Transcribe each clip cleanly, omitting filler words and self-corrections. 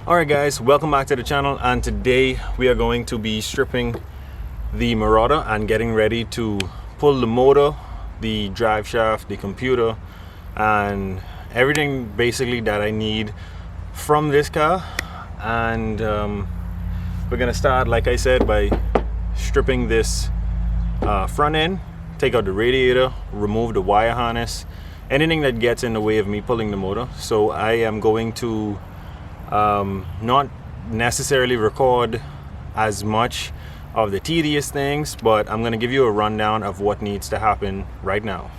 Alright guys, welcome back to the channel, and today we are going to be stripping the Marauder and getting ready to pull the motor, the drive shaft, the computer, and everything basically that I need from this car. And we're gonna start, like I said, by stripping this front end, take out the radiator, remove the wire harness, anything that gets in the way of me pulling the motor. So I am going to not necessarily record as much of the tedious things, but I'm going to give you a rundown of what needs to happen right now.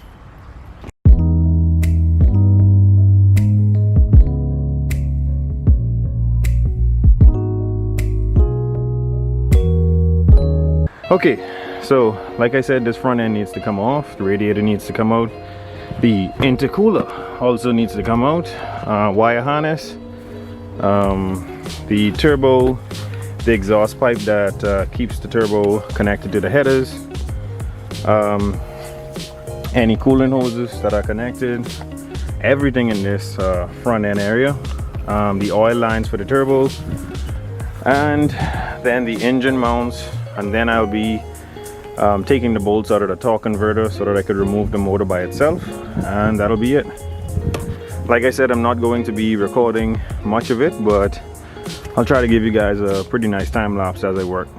Okay, so like I said, this front end needs to come off, the radiator needs to come out, the intercooler also needs to come out, wire harness, the turbo, the exhaust pipe that keeps the turbo connected to the headers, any coolant hoses that are connected, everything in this front end area, the oil lines for the turbo, and then the engine mounts. And then I'll be taking the bolts out of the torque converter so that I could remove the motor by itself, and that'll be it. Like I said, I'm not going to be recording much of it, but I'll try to give you guys a pretty nice time lapse as I work.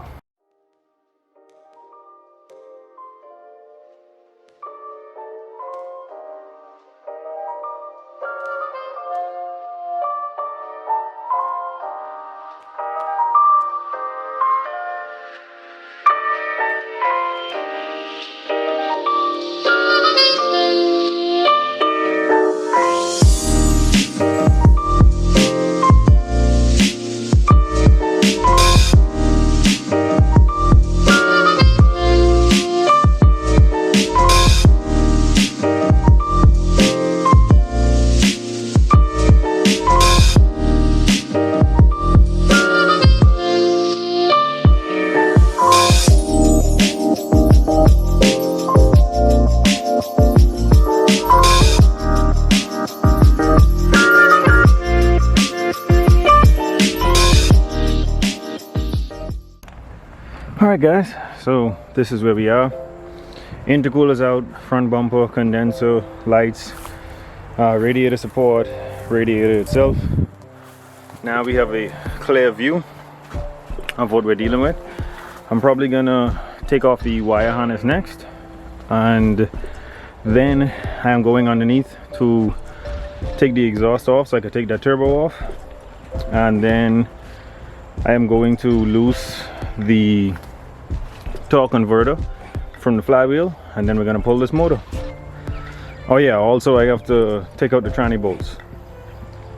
Alright guys, so this is where we are. Intercooler's out, front bumper, condenser, lights, radiator support, radiator itself. Now we have a clear view of what we're dealing with. I'm probably gonna take off the wire harness next, and then I am going underneath to take the exhaust off so I can take that turbo off, and then I am going to loose the torque converter from the flywheel, and then we're going to pull this motor. Oh yeah, also I have to take out the tranny bolts.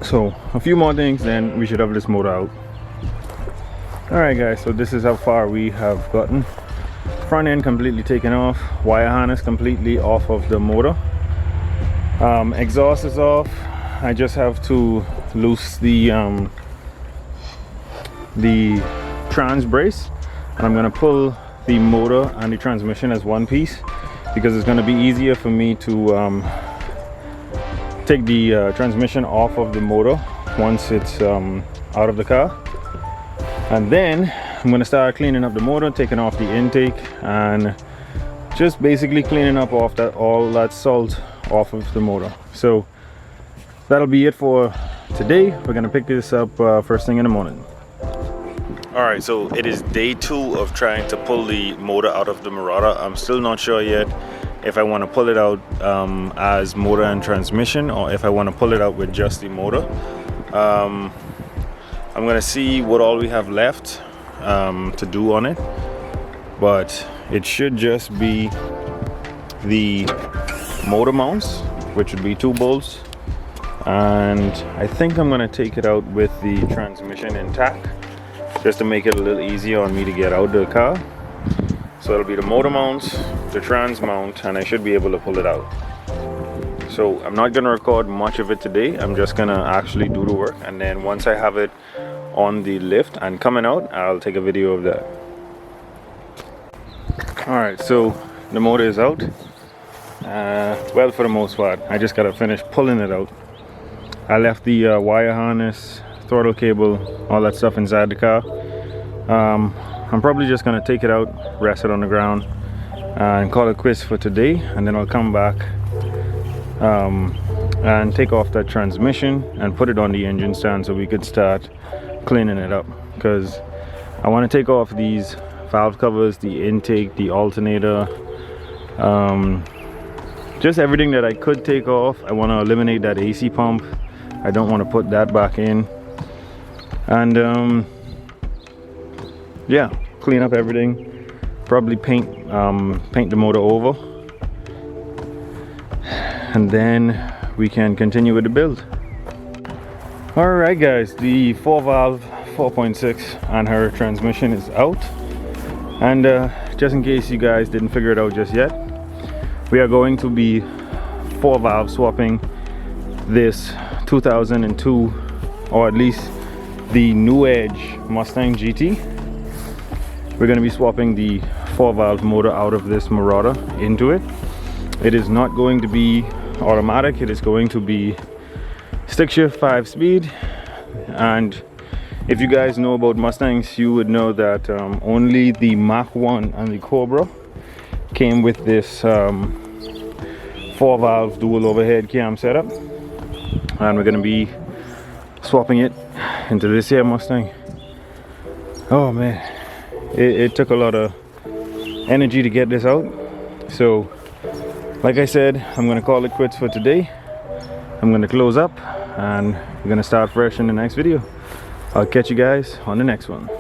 So a few more things, then we should have this motor out. Alright guys, so this is how far we have gotten. Front end completely taken off, wire harness completely off of the motor, exhaust is off. I just have to loose the trans brace, and I'm going to pull the motor and the transmission as one piece, because it's going to be easier for me to take the transmission off of the motor once it's out of the car. And then I'm going to start cleaning up the motor, taking off the intake, and just basically cleaning up all that salt off of the motor. So that'll be it for today. We're going to pick this up first thing in the morning. Alright, so it is day 2 of trying to pull the motor out of the Marauder. I'm still not sure yet if I want to pull it out as motor and transmission, or if I want to pull it out with just the motor. I'm going to see what all we have left to do on it, but it should just be the motor mounts, which would be 2 bolts, and I think I'm going to take it out with the transmission intact, just to make it a little easier on me to get out the car. So it'll be the motor mounts, the trans mount, and I should be able to pull it out. So I'm not gonna record much of it today. I'm just gonna actually do the work, and then once I have it on the lift and coming out, I'll take a video of that. Alright, so the motor is out, Well, for the most part, I just gotta finish pulling it out. I left the wire harness, throttle cable, all that stuff inside the car. I'm probably just gonna take it out, rest it on the ground, and call it quits for today, and then I'll come back and take off that transmission and put it on the engine stand so we could start cleaning it up, because I want to take off these valve covers, the intake, the alternator, just everything that I could take off. I want to eliminate that AC pump. I don't want to put that back in, and yeah, clean up everything, probably paint the motor over, and then we can continue with the build. All right guys, the 4-valve 4.6 on her transmission is out, and just in case you guys didn't figure it out just yet, we are going to be 4-valve swapping this 2002, or at least the New Edge Mustang GT. We're going to be swapping the 4-valve motor out of this Marauder into it. It is not going to be automatic, it is going to be stick shift 5-speed. And if you guys know about Mustangs, you would know that only the Mach 1 and the Cobra came with this 4-valve dual overhead cam setup, and we're going to be swapping it into this here Mustang. Oh man, it took a lot of energy to get this out. So like I said, I'm going to call it quits for today. I'm going to close up and we're going to start fresh in the next video. I'll catch you guys on the next one.